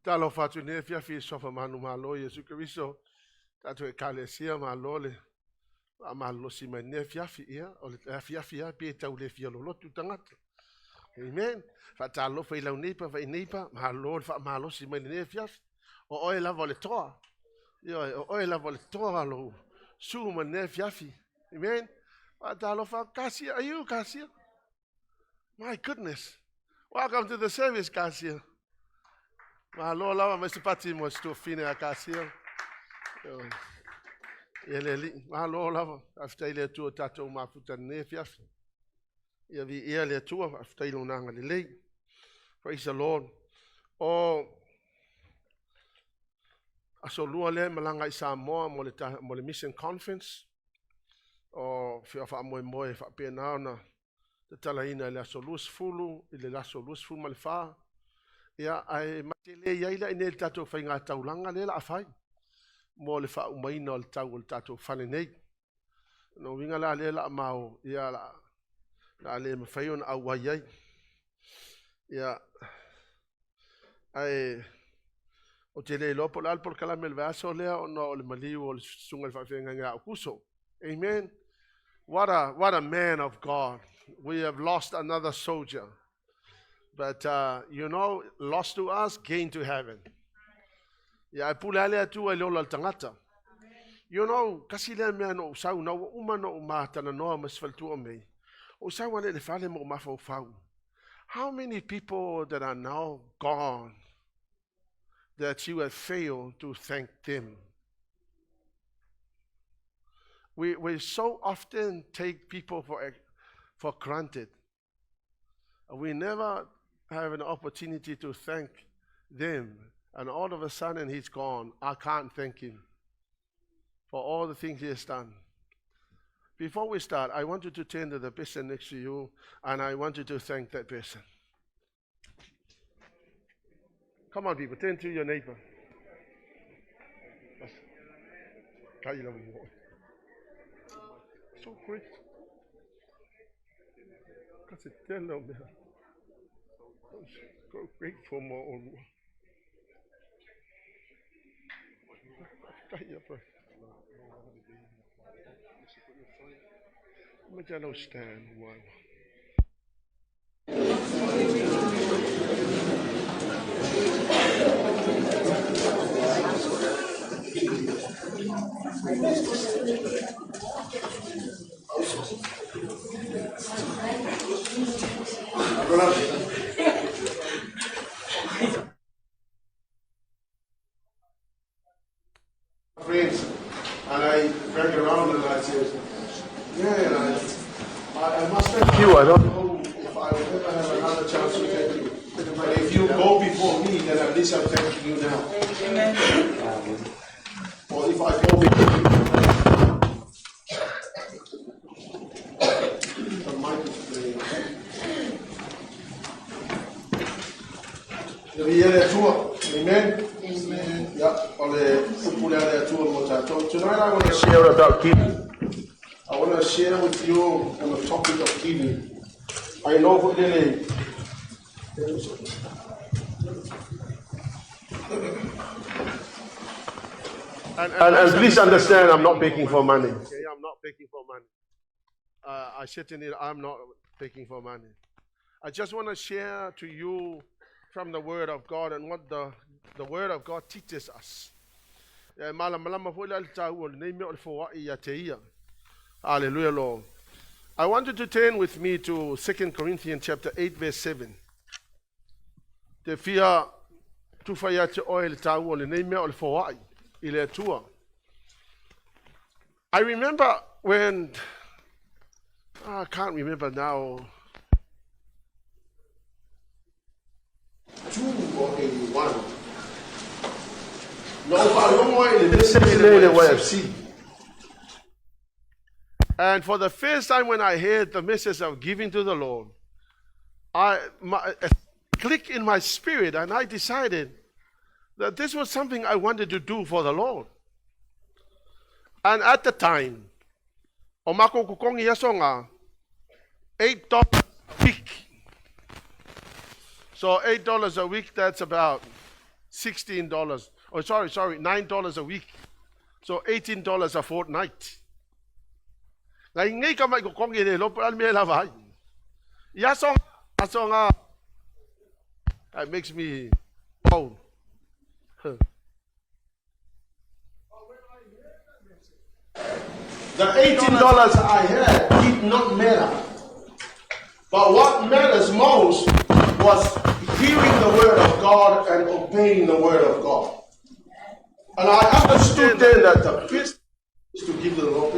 Talo fatu ne fiafi sofa manu malo Yesu Kristo. Tatu e kalesia malo le. Malo si me ne fiafi ia. O le fiafi ia pe tau le fia lo lotu tangata. Amen. Fatalo fa ila unipa fa inipa. Malo fa malo si me ne fiafi. O oe lava le toa. O oe lava le toa lo. Su me ne fiafi. Amen. Fatalo fa kasia. Are you kasia? My goodness. Welcome to the service, Kasia. Malo lava Mr. Pati mo sto fine a Kasia. Malo lava after ile tu tato mafuta nefias. Ia vi ile tu after ile nanga le. Praise the Lord. O asolua le malanga i Samoa mo le mission conference. O fia fa mo fa pena na te talaina le asolus fulu ile la solus fulu malfa. Ia ai matele ia ila ine tato fai ngā taulanga le la afai. Mo le fa umaina o le tau o le tato fane nei. No winga la le la mau ia la le mawhai on au wai ai. Ia ai o te le lopo la alpor kala mel vaso lea o no le maliu o le sunga le whawhenga ngā o kuso. Amen. What a man of God. We have lost another soldier. But, lost to us, gain to heaven. Ya pula lea tu e lola tangata. Kasi lea mea no usau na umano umata na noa masfaltu o mei. Usau wane le fale mo mafau fau. How many people that are now gone that you have failed to thank them? We so often take people for granted. We never have an opportunity to thank them. And all of a sudden he's gone. I can't thank him for all the things he has done. Before we start, I want you to turn to the person next to you and I want you to thank that person. Come on, people, turn to your neighbor. So great. Kasi telo me. So grateful mo. Kaya pa. Magano stand one. Friends, and I drank around and I said, I must thank you. I don't know if I will ever have another chance to thank you. But if you go before me, then at least I'm thanking you now. Amen. Or if I go before you, the mic is playing. Amen. Amen. Tonight I want to share about giving. I want to share with you on the topic of giving. I know for really. And please understand, I'm not begging for money. Okay, I'm not begging for money. I certainly I'm not begging for money. I just want to share to you from the Word of God and what the Word of God teaches us. Hallelujah, Lord. I want you to turn with me to 2 Corinthians chapter 8, verse 7. Te fia tu faya te oil tau o le nei mea o le fowai I le atua. I remember when, I can't remember now, 2 or 81. No, and for the first time when I heard the message of giving to the Lord, a click in my spirit and I decided that this was something I wanted to do for the Lord. And at the time, omako kukongi yasonga, $8 a week. So $8 a week, that's about $16. Oh, sorry, $9 a week. So $18 a fortnight. Ngay kamay ko kong inelo pa almi lavay. Yasong that makes me bold. The $18 I had did not matter. But what matters most was hearing the word of God and obeying the word of God. And I understood then that the best is to give the Lord.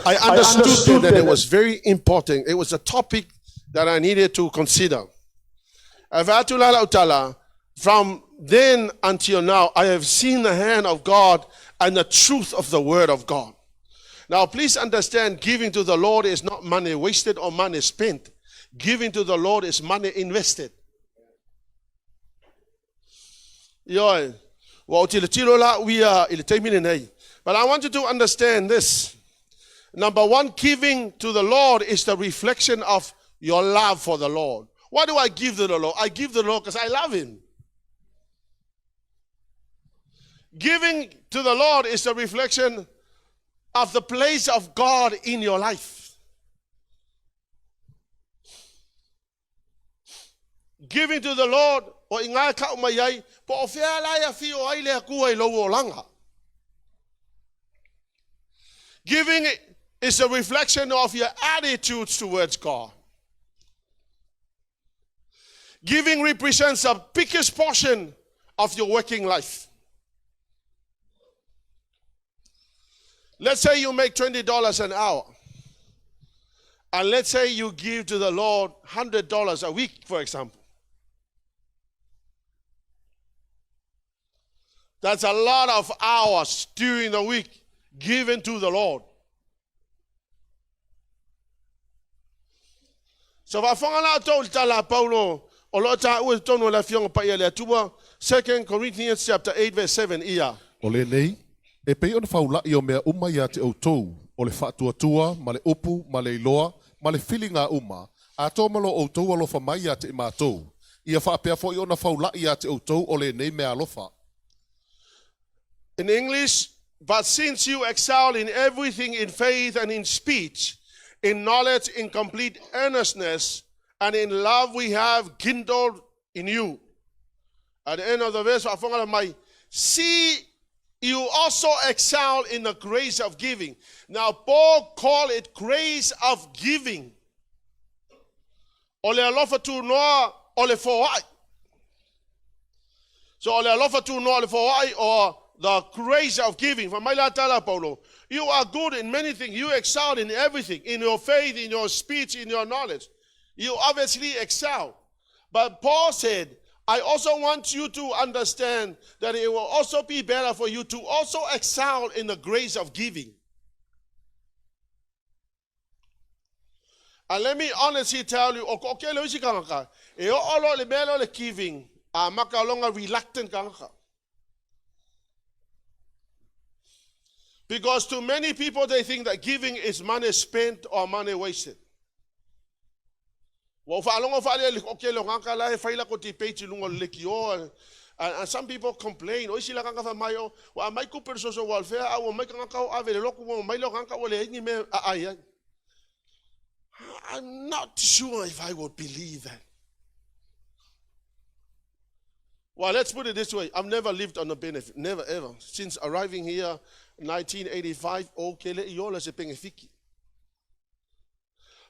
I understood that it was very important. It was a topic that I needed to consider. From then until now, I have seen the hand of God and the truth of the word of God. Now, please understand, giving to the Lord is not money wasted or money spent. Giving to the Lord is money invested. But I want you to understand this. Number one, giving to the Lord is the reflection of your love for the Lord. Why do I give to the Lord? I give to the Lord because I love Him. Giving to the Lord is the reflection of the place of God in your life. Giving to the Lord, giving is a reflection of your attitudes towards God. Giving represents the biggest portion of your working life. Let's say you make $20 an hour. And let's say you give to the Lord $100 a week, for example. That's a lot of hours during the week given to the Lord. So Paulo, 2 Corinthians chapter 8 verse 7 ia. Ole nei, e pei ona faula I o mea uma ia te outou, o le whaatua ma le upu, ma le iloa, ma le whilinga uma, a tō malo outou alofa mai ia te imatou. Ia whaapea fo I ona faula ia te outou, ole nei mea alofa. In English, but since you excel in everything in faith and in speech, in knowledge, in complete earnestness, and in love we have kindled in you. At the end of the verse, see you also excel in the grace of giving. Now, Paul called it grace of giving. Ole alofa tu noa, ole foai. So ole alofa tu noa, ole foai, or the grace of giving. From my tala Paulo, you are good in many things. You excel in everything, in your faith, in your speech, in your knowledge. You obviously excel. But Paul said, I also want you to understand that it will also be better for you to also excel in the grace of giving. And let me honestly tell you, giving, reluctant. Because to many people, they think that giving is money spent or money wasted. And some people complain, I'm not sure if I would believe that. Well, let's put it this way. I've never lived on a benefit. Never, ever. Since arriving here in 1985,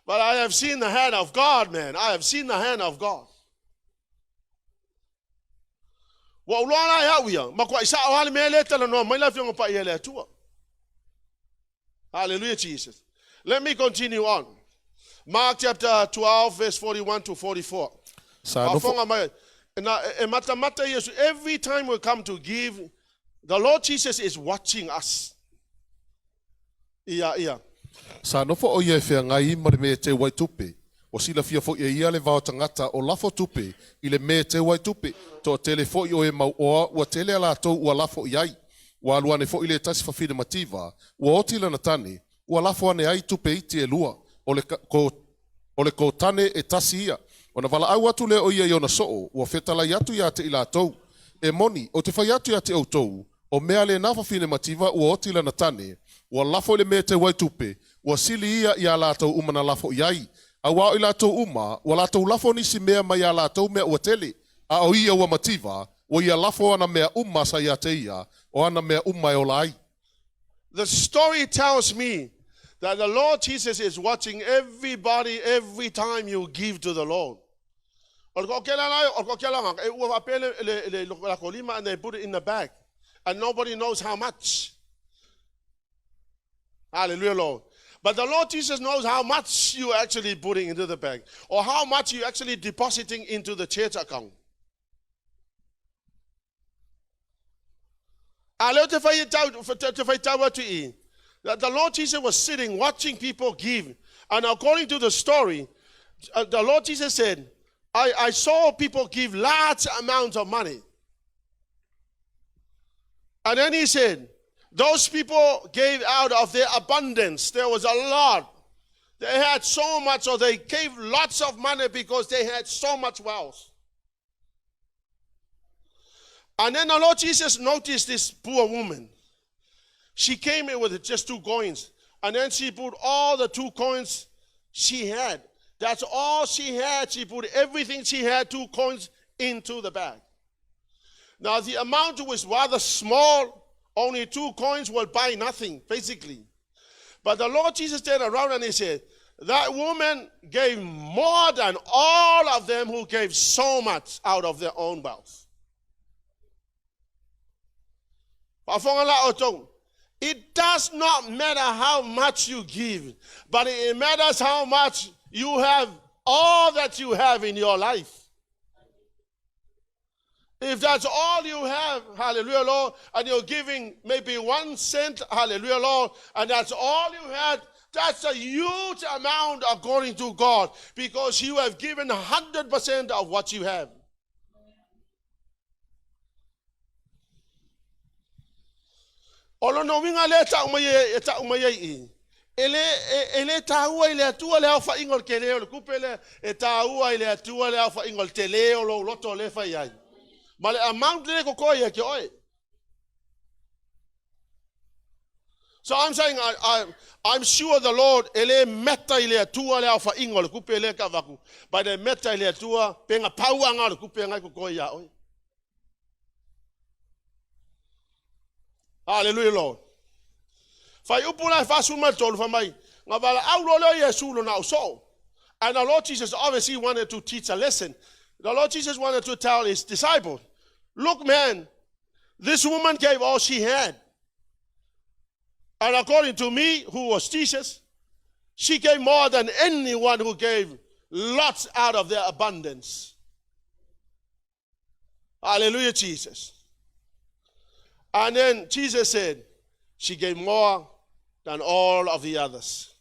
but I have seen the hand of God, man. I have seen the hand of God. Hallelujah, Jesus. Let me continue on. Mark chapter 12, verse 41 to 44. Every time we come to give, the Lord Jesus is watching us. Ia. Sa nofo o ia e whea ngai ma le me te wai tupe. O sila fia fo ia le vao tangata o lafo tupe i le me te wai tupe. To tele fo i o e mau oa ua tele ala tau ua lafo iai. Ua aluane fo i le tasi fafine mativa. Ua otila na tane. Ua lafo ane ai tupe iti e lua. O le ko tane e tasi ia. O na wala au atu le o ia i ona soo. Ua fetala i atu ia te ila tau. E moni, o te whai atu ia te au tau. O mea le na fafine mativa ua otila na tane. Ua lafo le me te wai tupe. Ua sili ia i a lātou uma na lafo iai. A wao i lātou uma, ua lātou lafo nisi mea mai a lātou mea ua tele. A o ia ua mativa, o ia lafo ana mea uma sa ia te ia, o ana mea uma e o lai. The story tells me that the Lord Jesus is watching everybody every time you give to the Lord. And they put it in the bag. And nobody knows how much. Hallelujah, Lord. But the Lord Jesus knows how much you're actually putting into the bag, or how much you're actually depositing into the church account. That the Lord Jesus was sitting, watching people give. And according to the story, the Lord Jesus said, I saw people give large amounts of money. And then he said, those people gave out of their abundance. There was a lot. They had so much, or they gave lots of money because they had so much wealth. And then the Lord Jesus noticed this poor woman. She came in with just 2 coins. And then she put all the 2 coins she had. That's all she had. She put everything she had, 2 coins, into the bag. Now the amount was rather small. Only 2 coins will buy nothing, basically. But the Lord Jesus turned around and he said, that woman gave more than all of them who gave so much out of their own wealth. It does not matter how much you give, but it matters how much you have, all that you have in your life. If that's all you have, hallelujah, Lord, and you're giving maybe 1 cent, hallelujah, Lord, and that's all you had, that's a huge amount according to God, because you have given 100% of what you have. Ele taua ile atua le alfa ingol keleo le kupele e taua ile atua le alfa ingol teleo lo loto le fa yai. But the amount so I'm saying I'm sure the Lord ele meta ile atua le alfa ingol kupele ka vaku. But the meta ile atua penga pauanga le kupenga ko ya oi. Hallelujah, Lord. Fai upula fa suma tolu fa mai. Ngabala aulo le Yesu lo na so. And the Lord Jesus obviously wanted to teach a lesson. The Lord Jesus wanted to tell his disciples, look, man, this woman gave all she had. And according to me, who was Jesus, she gave more than anyone who gave lots out of their abundance. Hallelujah, Jesus. And then Jesus said, she gave more than all of the others.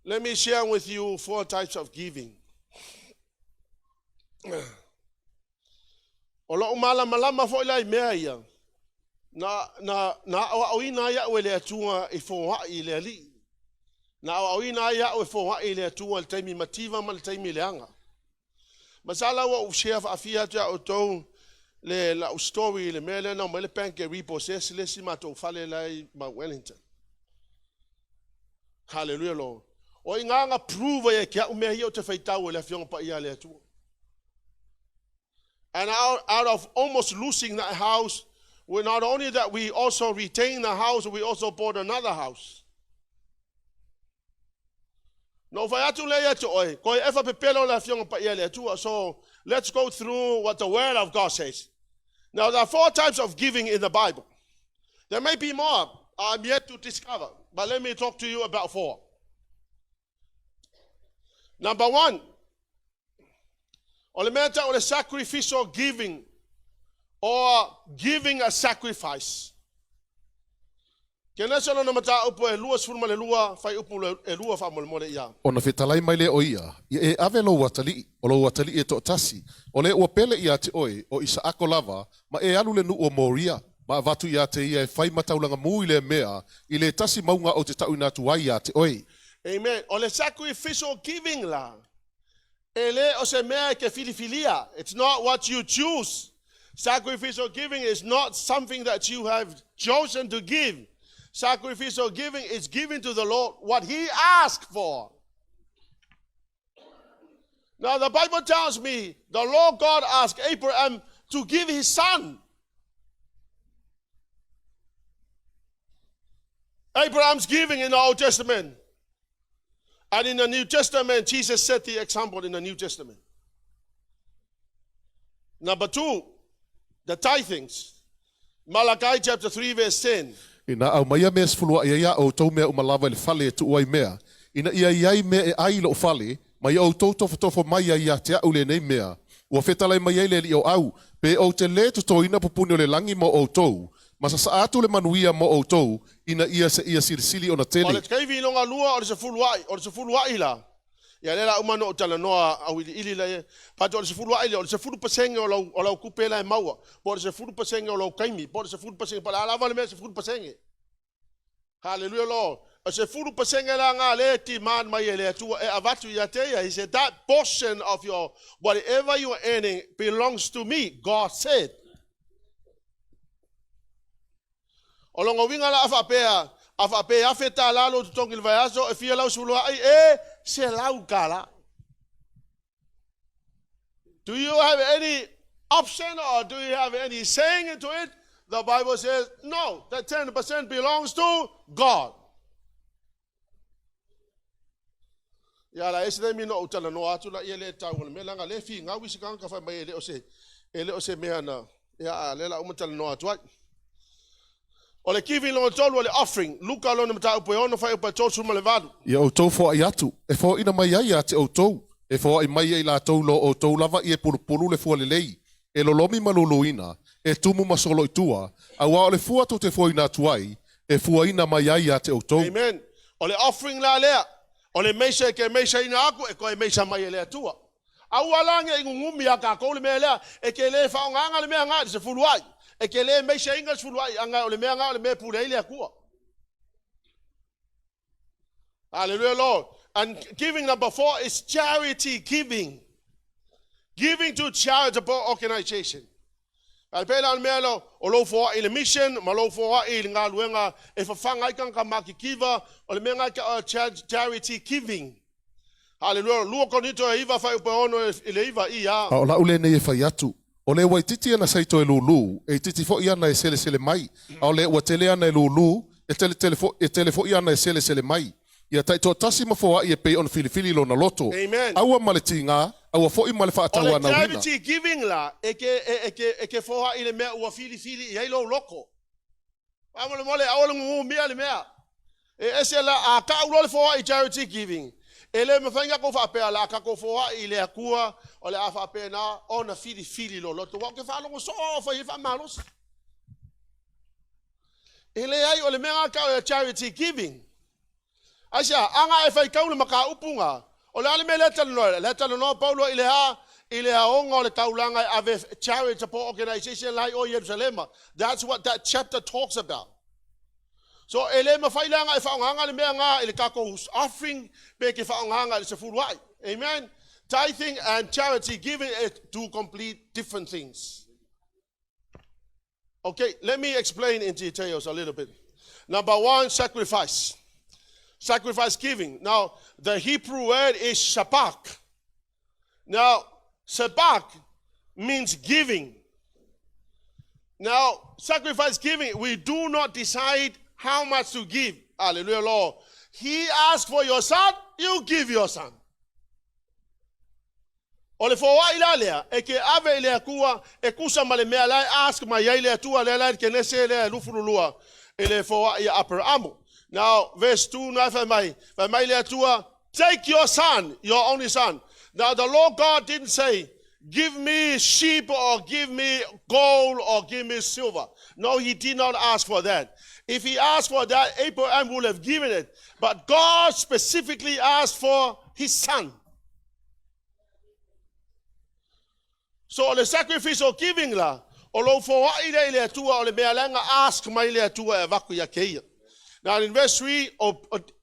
Let me share with you 4 types of giving. Ola umala malama fo ila mea ia. Na awina ya wele atua e fo ha'i le ali. Na awina ya we fo ha'i le atua le taimi mativa ma le taimi leanga. Masala wa ushea fa afia ja otou le la story le mele na mele panke repossess le si mato fale lai ma Wellington. Hallelujah, Lord. O inganga prove ye kia umehia o te feitau le afionga pa ia le atua. And out of almost losing that house, we not only that we also retained the house, we also bought another house. No fayatu le yetu oi, ko efa pepelo le afionga pa ia le atua. So let's go through what the Word of God says. Now there are 4 types of giving in the Bible. There may be more. I'm yet to discover, but let me talk to you about 4. Number 1, olemeta ole sacrificial giving, or giving a sacrifice. KENESE lona mata upo e lua sfurma le lua, fai upo e lua fa mole ia. Ona fetalai mai le o ia e ave lo watali o lo watali e totasi o le ua pele ia te oi o isa ako lava ma e alu le nu o moria ma vatu ia te ia e fai mataulanga mui le mea i le tasi maunga o te tau ina tuai ia te oi. Amen. O le sacrificial giving la. Ele o se mea ke filifilia. It's not what you choose. Sacrificial giving is not something that you have chosen to give. Sacrificial giving is giving to the Lord what He asked for. Now the Bible tells me the Lord God asked Abraham to give his son. Abraham's giving in the Old Testament. And in the New Testament, Jesus set the example in the New Testament. Number 2, the tithings. Malachi chapter 3 verse 10. Ina au maia mea sfulua ia o tau mea umalava le fale e tuai mea. Ina iai mea e ai lo fale, mai o tau tofo mai ia te au le nei mea. Ua fetalai mai le li o au, pe o te le to ina pupuni o le langi mo o tau. Masa sa atu le manuia mo o tau, ina ia se ia sirisili o na tele. O le tkaivi longa lua o le se fuluai la. Ia lela umano o tala noa au ili la. Pato o le se fuluai la, o le se fulu pasenge o lau kupela e maua. Po le se fulu pasenge o lau kaimi. Po le se fulu pasenge, pa la alava le mea se fulu pasenge. Halleluiah, Lord. O se fulu pasenge la ngā le ti man mai e le atua e avatu ia teia. He said, that portion of your, whatever you are earning belongs to me, God said. O longa winga la awhapea feta lalo tu tongi vai aso e fia lau sulua ai e se lau kala. Do you have any option or do you have any saying into it? The Bible says, no, that 10% belongs to God. Ya la ese mi no utala no atu la ele tau me langa le fi nga wisi kan ka fa mai ele o se me na ya le la umtala no atu. O le kiwi lo tolu o le offering, LUKA lo mata upo ono fai upa tosu ma le vadu. Ia o tau fo ai atu, e fo ina mai ai ate o tau. E fo ai mai ai la tau lo o tau lava i e pulu le fua le lei. E lo lomi malolo ina, e tumu masolo itua, a wa o le fua to te fo ina tuai, e fua ina mai ai ate o tau. Amen. O le offering la lea, o le meisa ke meisa ina aku, e koe meisa mai e lea tua. Au alange i ngumi a ka kou le mea lea, e ke le fa nganga le mea ngā, se fuluai. E ke le meisa inga sfuluai, anga o le mea ngā o le mea pule ile akua. Hallelujah, Lord. And giving number 4 is charity giving. Giving to charitable organization. Alpela al mea lo, o lo fua i le mission, ma lo fua i le ngā luenga, e whawhanga i kanka maki kiva, o le mea ngā charity giving. Hallelujah. Lua konito e iwa whai upe ono i le iwa i a. O la ule nei e whai atu. O le wai titi ana saito e lulu, e titi fo iana e sele mai. O le ua tele ana e lulu, e tele fo iana e sele mai. Ia taito tasi mafoa i e pei on filifili lo na loto. Amen. Aua male tinga, aua fo i male whaataua na wina. O le charity giving la, e ke foha i le mea ua filifili i heilo loko. Amole mole, awole ngungu mea le mea. E ese la, a ka ulo le foha i charity giving. Ele me whainga ko whapea la, ka ko foha i le akua, o le a whapea na, o na filifili lo loto. Wa ke whalongo so, whai wha malos. Ele ai o le mea ka o charity giving. Asia, anga e whai kaule maka upunga. O le ale me letalo no, Paulo i le ha onga o le kaulanga ave charitable organization lai o Jerusalema. That's what that chapter talks about. So ele ma whailanga e whaonganga le mea ngā ele kako offering me ke whaonganga le se furuai. Amen. Tithing and charity giving are two complete different things. Okay, let me explain in details a little bit. Number 1, sacrifice. Sacrifice giving. Now, the Hebrew word is Shabach. Now, Shabach means giving. Now, sacrifice giving, we do not decide how much to give. Hallelujah, Lord. He asked for your son, you give your son. Ole foa ilalea, e ke ave ilea kua, e kusa male mea lai, ask ma yailea tua le lai, KENESE le lufurulua, ele foa ia Abraham. Now, verse 2, take your son, your only son. Now, the Lord God didn't say, give me sheep or give me gold or give me silver. No, he did not ask for that. If he asked for that, Abraham would have given it. But God specifically asked for his son. So the sacrifice of giving la, olo for ile ile tua ole mealanga ask mai ile tua evaku ya keia. Now in verse 3,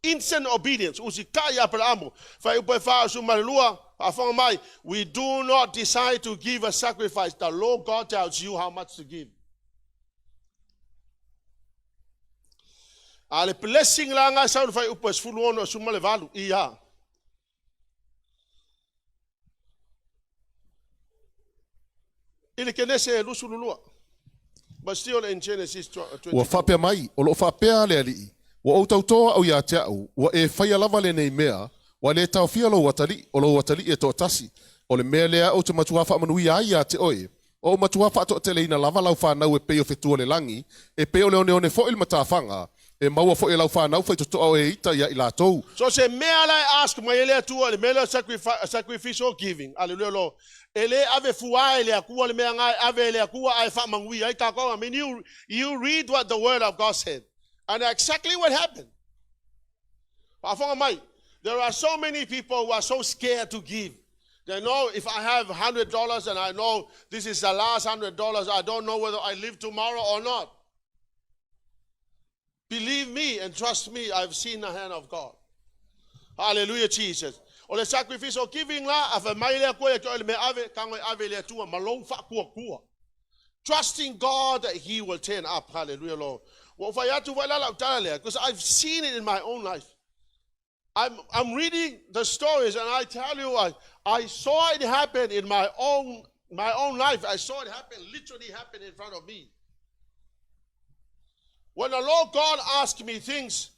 instant obedience. Usikaya Abraham. Fa upe fa sumalua. We do not decide to give a sacrifice. The Lord God tells you how much to give. Ale blessing la nga sa fa upes fuluono sumale valu iya. Ile KENESE lusululua. But still in Genesis 22. Wa whapea mai, o lo whapea le alii. Wa o tautoa au ia te au, wa e whaia lava le nei mea, wa le tau fia lo watali, o lo watali e to tasi. O le mea lea o te matuafa manui ai a te oe. O matuafa ato te leina lava lau whanau e peo fetua le langi, e peo le one fo il matawhanga, e maua fo e lau whanau fai totoa e ita ia ila tou. So se mea lai ask ma ele atua, le mea sacrificial giving. Hallelujah lo. Ele ave fuai le akua le mea ngai ave le akua ai fa mangui ai ka ko. I mean you read what the word of God said. And exactly what happened. There are so many people who are so scared to give. They know if I have $100 and I know this is the last $100, I don't know whether I live tomorrow or not. Believe me and trust me, I've seen the hand of God. Hallelujah, Jesus. O le sacrifice o giving la, afa mai le koe to me ave kango ave le tua malong fa kua. Trusting God that he will turn up. Hallelujah, Lord. Because I've seen it in my own life. I'm reading the stories and I tell you, I saw it happen in my own life. I saw it literally happen in front of me. When the Lord God asked me things,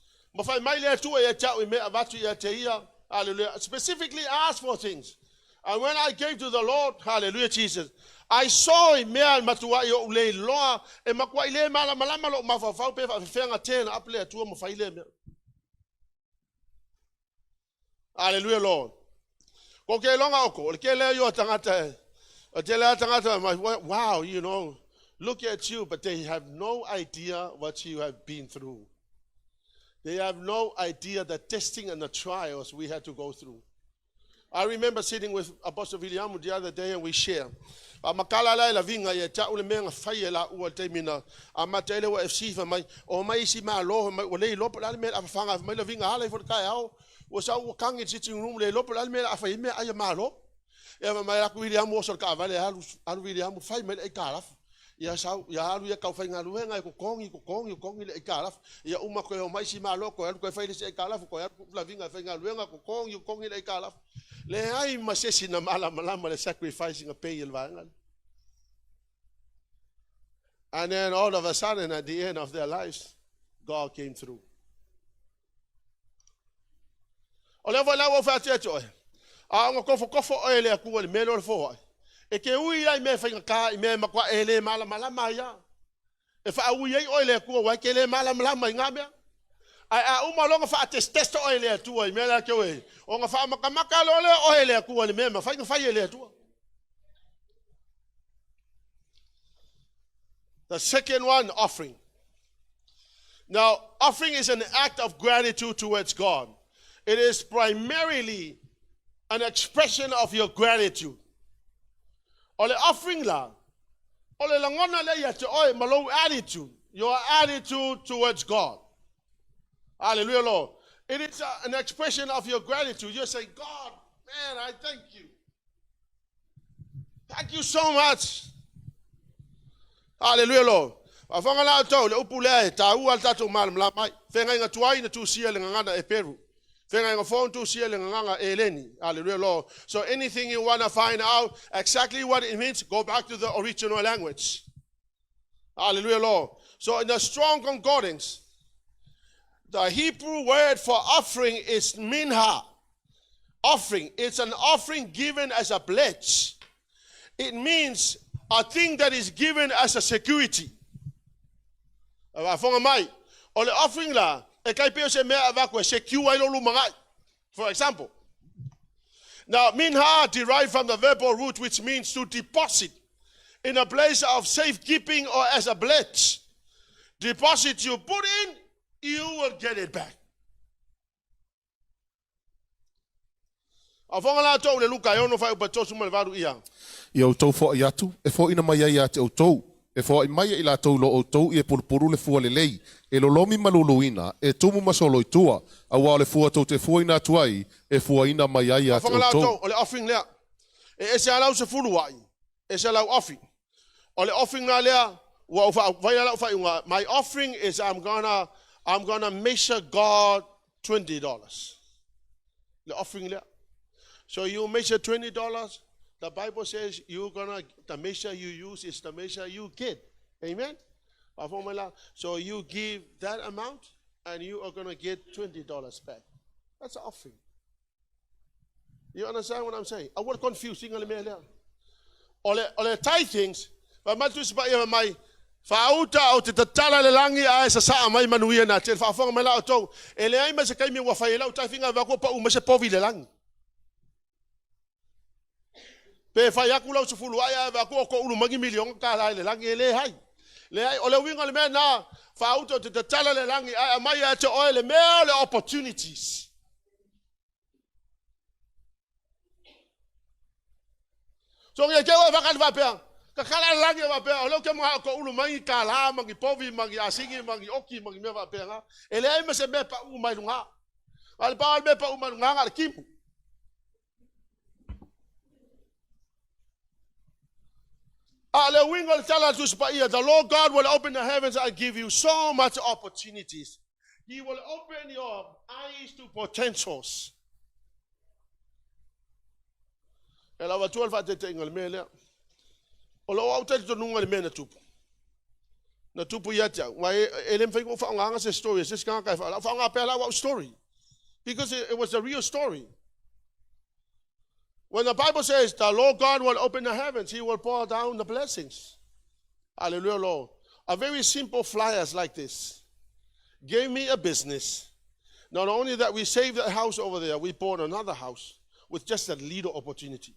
specifically asked for things. And when I came to the Lord, hallelujah, Jesus, I saw him mea matua yo le loa e makwa ile mala malama lo mafafau pe fa fenga tena aple atua mo faile me. Hallelujah, Lord. Ko ke longa oko, ke le yo tangata. Wow, you know, look at you, but they have no idea what you have been through. They have no idea the testing and the trials we had to go through. I remember sitting with Apostle William the other day and we share. Makala la vinga ye ta ule menga faye la ua te mina amatele wa FC fa mai o mai si ma lo mai o le lo pa me afanga mai la vinga hala for kai au o sa o kangi sitting room le lo pa me afa me ay ma lo e mai la ku William o so ka vale alu William fai me e kala ya sa ya alu ya ka fa nga lu nga ko kongi le e kala ya uma ko mai si ma lo ko ko fai le e kala ko la vinga fa nga lu nga ko kongi le e kala. Le ai masesi na malama le sacrificing a pay ilvangal. And then all of a sudden at the end of their lives, God came through. Ole vola wo fa teto. A ngo kofo ele ku le melo fo. E ke ui ai me fa ka me makwa ele malama ya. E fa ui ai ole ku wa ke le malama ngabe. Ai uma longa fa testo ele tu ai me la ke we. O nga fa makamaka lole o ele ku le me fa ele tu. The second one, offering. Now, offering is an act of gratitude towards God. It is primarily an expression of your gratitude. Ole offering la, ole langona le ya te oi malo attitude, your attitude towards God. Hallelujah, Lord. It is an expression of your gratitude. You say, God, man, I thank you. Thank you so much. Hallelujah, Lord. Afanga la tau le upule ta u alta to mal la mai. Fenga nga tuai na tu sia le ngana e Peru. Fenga nga phone tu sia le ngana e Eleni. Hallelujah, Lord. So anything you want to find out exactly what it means, go back to the original language. Hallelujah, Lord. So in the Strong Concordance, the Hebrew word for offering is minha. Offering. It's an offering given as a pledge. It means a thing that is given as a security. Offering la, for example, Now, minha derived from the verbal root, which means to deposit in a place of safekeeping or as a pledge. Deposit you put in, you will get it back. Afonga la tau le luka yono fai upato suma le varu ia. Ia o tau fo iatu, e fo ina mai ia te o tau. E fo i mai i la tau lo o tau i e purupuru le fua le lei. E lo lomi maluluina, e tumu masolo i tua. A wā le fua tau te fua ina tuai, e fua ina mai ia te o tau. Afonga la tau, o le offering lea. E se alau se furu wai. E se alau offering. O le offering na lea, my offering is I'm gonna measure God $20. The offering there. So you measure $20. The Bible says the measure you use is the measure you get. Amen. So you give that amount and you are gonna get $20 back. That's an offering. You understand what I'm saying? I was confusing on the Ole tithings, but my Fauta o te tatala le langi a sa sa mai manuia na te fa fonga mala o tou ele ai ma se kai mi wa fai la o tai finga va ko pa u ma se povi le langi pe fa ya kula o se fulu ai va ko ulu magi milion ka la le langi le hai o le winga le me na fauta o te tatala le langi a mai a te o le me le opportunities so nge ke wa ka va pe kakala langi wa pe o lo ke mga ko ulu mai kala mangi povi mangi asingi mangi oki mangi me wa pe nga ele ai me se me pa u mai lunga al pa me pa u mai lunga al kipu ale wingal tala tu spa ia the Lord God will open the heavens and give you so much opportunities. He will open your eyes to potentials. Ela wa 12 fa te tengal mele o lo au te tonunga le mena tupu. Na tupu yatia. Wa elem fai ko fa nga se story. Se ska ka fa nga pela wa story. Because it was a real story. When the Bible says the Lord God will open the heavens, He will pour down the blessings. Hallelujah, Lord. A very simple flyers like this gave me a business. Not only that we saved that house over there, we bought another house with just a little opportunity.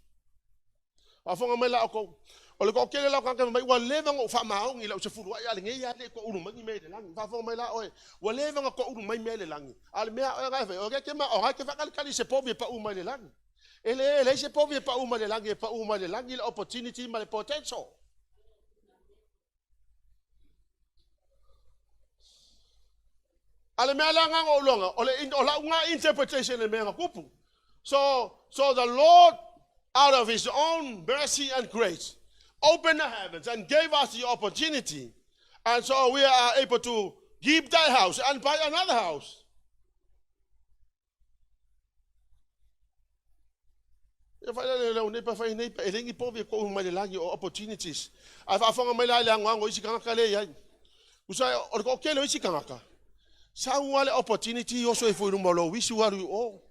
Afonga mela ako ole ko kele la ka mai wa leva ngo fa maong ila se furu ai ale ngai ale ko ulu mai me le langi fa fo mai la oe wa leva ngo ko ulu mai me le langi ale me ga fa o ke ma o ga ke fa kali se povi pa u mai le langi ele se povi pa u mai le langi le opportunity ma le potential ale me la ngo longa ole ola nga interpretation le me nga kupu so the Lord out of His own mercy and grace opened the heavens and gave us the opportunity. And so we are able to keep that house and buy another house. If I don't know, opportunities. I've found my language, which can kale. Usai or go kele which kanaka. Some opportunity also if we know we see what we all.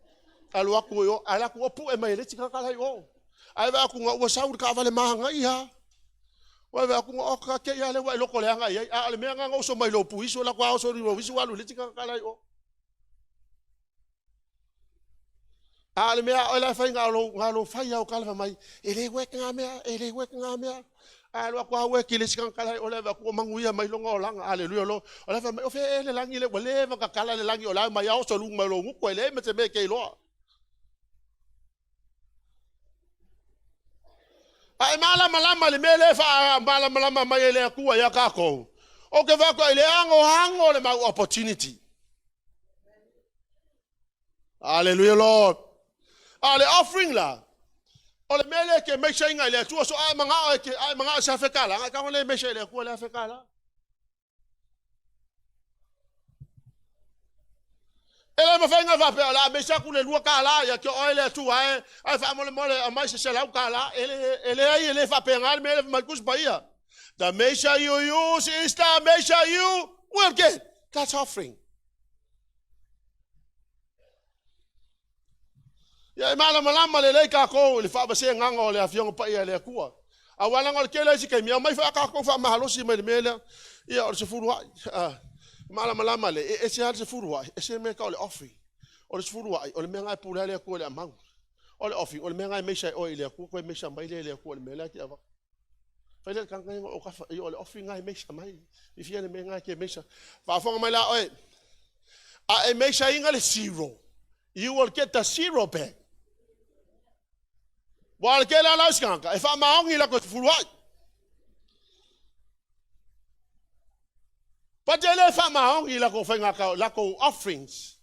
Alwako yo, alako pu e mai le tika kala yo. Ai va ku ngo saud ka vale mahanga ia. Wa va ku ngo ka ke ya le wa loko le nga ia. Ale me nga ngo so mai lo pu iso la kwa so ri wi walu le tika kala yo. Ale me ala fa nga lo fa ya o kala mai. Ele we nga me. Alwa kwa we ki le tika kala yo le va ku manguia mai lo ngo langa. Hallelujah lo. Ala fa o fe le langi le le va ka kala le langi o la mai ya so lu mai lo ngu ko le me te me ke lo. Ai malama le mele fa malama mai le ku ya ka ko. O ke va ko le hango le ma opportunity. Hallelujah Lord. Ale offering la. O le mele ke me shinga le tu so ai manga sa fe kala, ka le me le ku le fe kala. Ele ma fa nga va pe la me sa ku le lu ka la ya ke o le tu ai fa mo le mai se la ka la ele fa pe ngal me ma kus baia. The measure you use is the measure you will get. That's offering. Ya malama le ka ko le fa ba se nganga le afiong pa ia le ku. Awala ngol ke le si ke mi mai fa ka ko fa mahalo si me le ia o se furu malama le e se ha se furu e se me ka le offering o le furu ai o le menga pula le ko le amang Ole offering, ole menga me sai o ile ku ko me sa mai le ku ole mela ki ava. Faile kan kan o ka ole offering ai me sa mai. If you menga ke me sa. Fa fonga mai la oi. A me sa inga le 0. You will get the 0 back. Wal ke la la skanka. If I'm maongi la ko fulwa. But ele fa maongi la ko fenga ka la ko offerings.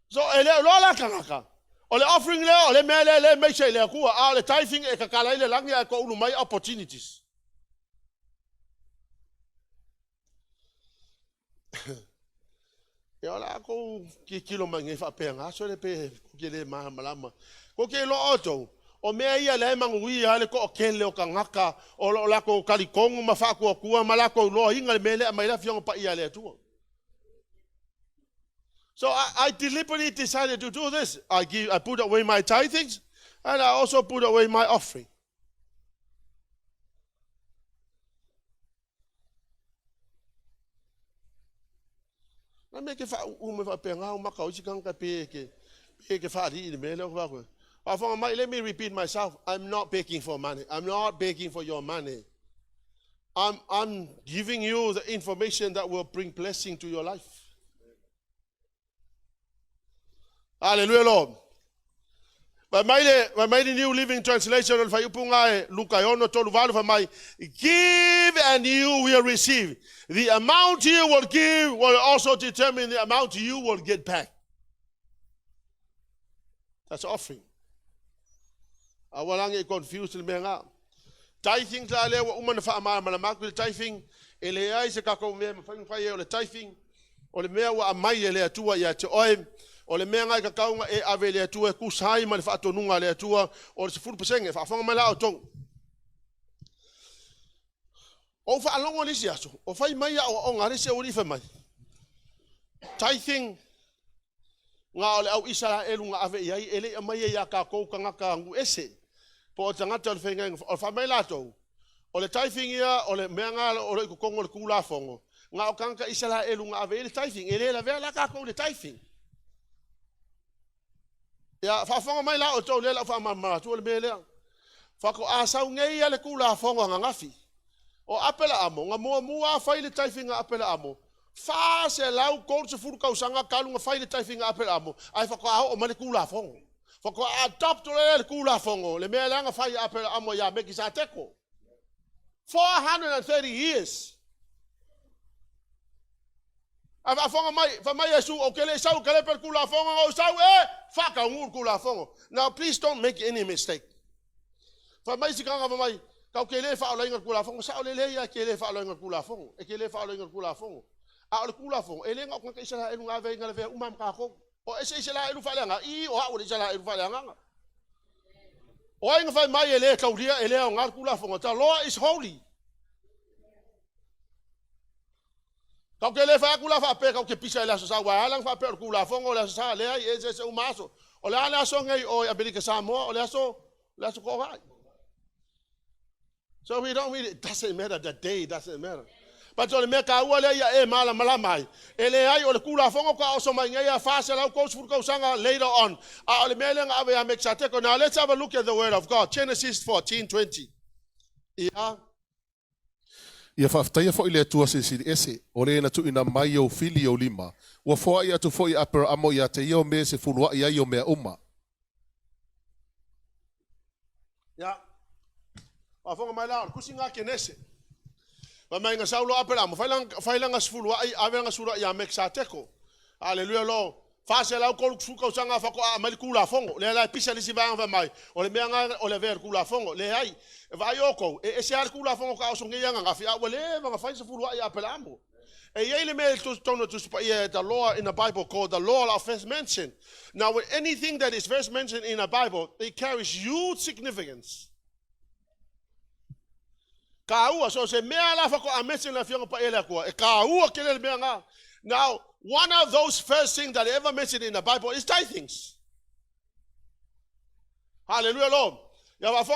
So ele lo la kanaka. Ole offering le ole mele le me se le ku a le tithing e ka kala ile langi ko unu mai opportunities. E ola ko ki kilo mangi fa penga so le pe ki le malama. Ko ke lo auto o me ia le mangui ale ko kele o kangaka o la ko kalikongu mafa ko ku malako lo inga mele mai la fiong pa ia le tu. So I deliberately decided to do this. I put away my tithings, and I also put away my offering. Na me ke fa me fa penga ma ka usi kan ka pe ke fa di ni me le ko ko. Let me repeat myself. I'm not begging for money. I'm not begging for your money. I'm giving you the information that will bring blessing to your life. Hallelujah, Lord. By my New Living Translation, LUKA, give and you will receive. The amount you will give will also determine the amount you will get back. That's offering. I want to get confused. Tithing, tithing, tithing, or the mayor wa mai le atua ya te oe o le mea ngai ka kaunga e ave le atua e kusai ma le whaatonunga le atua o le sifuru pasenge whaafanga mai la o tong o whaalongo lisi aso o whai mai o ngare se o rifa mai tithing nga o le au isara elu nga ave iai ele mai ia ka kou ka ngaka ngu ese po o tangata o le whengang o whamai la tau o le tithing ia o le mea ngā o le kukongo le kula fongo nga o kanka isala elu nga ave le tithing ele la vea la ka ko le tithing ya fa fonga mai la o to le la fa mama to le mele fa ko a sa ngei le kula fonga nga ngafi o apela amo nga mo a fa le tithing nga apela amo fa se la ko se furu ka usanga kalu nga fa le tithing nga apela amo ai fa ko a o male kula fonga fa ko adopt le kula fonga le mele nga fa apela amo ya meki sa teko 430 years. A fonga mai, fa mai Yesu o kele sau kele per kula fonga o sau faka ngur kula fonga. Now please don't make any mistake. Fa mai sikanga fa mai ka kele fa o inga kula fonga sau le ya kele fa o inga kula fonga. E kele fa o inga kula fonga. A o kula fonga ele nga ka isala elu nga ve nga le ve umam ka ko. O ese isala elu fa nga I o a o isala elu fa nga. O inga fa mai ele ka uria ele o nga kula fonga. The law is holy. Kau ke le fa kula fa pe kau ke pisa la sa wa lang fa pe kula fongo la sa le ai e se umaso o la la so ngai o America Samoa o la so ko vai. So we don't really, it doesn't matter the day, doesn't matter. But o le me ka ua le ia e mala mai ele ai o le kula fongo ka o so mai ngai fa se la ko su ko sanga later on a o le me le nga ave make sa te ko. Now let's have a look at the word of God. Genesis 14:20. Yeah. Ia whaftaia fo ile atua se siri ese, o le na tu ina mai o fili o lima, ua foa ia tu fo i apera amo ia te ia o me se fulua ia i o mea uma. Ya, wafonga mai lao, kusi ngā kenese. Wa mai ngā saulo apera amo, whailanga se fulua i awera ngā sura ia mek sa teko. Halleluiah lo. Fase lau kolu fuka usanga fa ko a mai kula fongo le la pisa lisi ba va mai o le menga o le ver kula fongo le ai va yoko e se ar kula fongo ka so ngia nga fi a le va fa se fulu ya pelamo e yele me to the law in the Bible called the law of first mention. Now with anything that is first mentioned in the Bible, it carries huge significance. Ka ua so se mea la fa ko a mention la fianga pa ele ko e ka ua ke le menga. Now one of those first things that ever mentioned in the Bible is tithings. Hallelujah, Lord. Because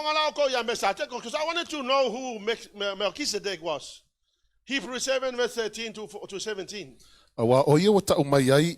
I wanted to know who Melchizedek was. Hebrews 7 verse 13 to 17. Awa o ia wata umai ai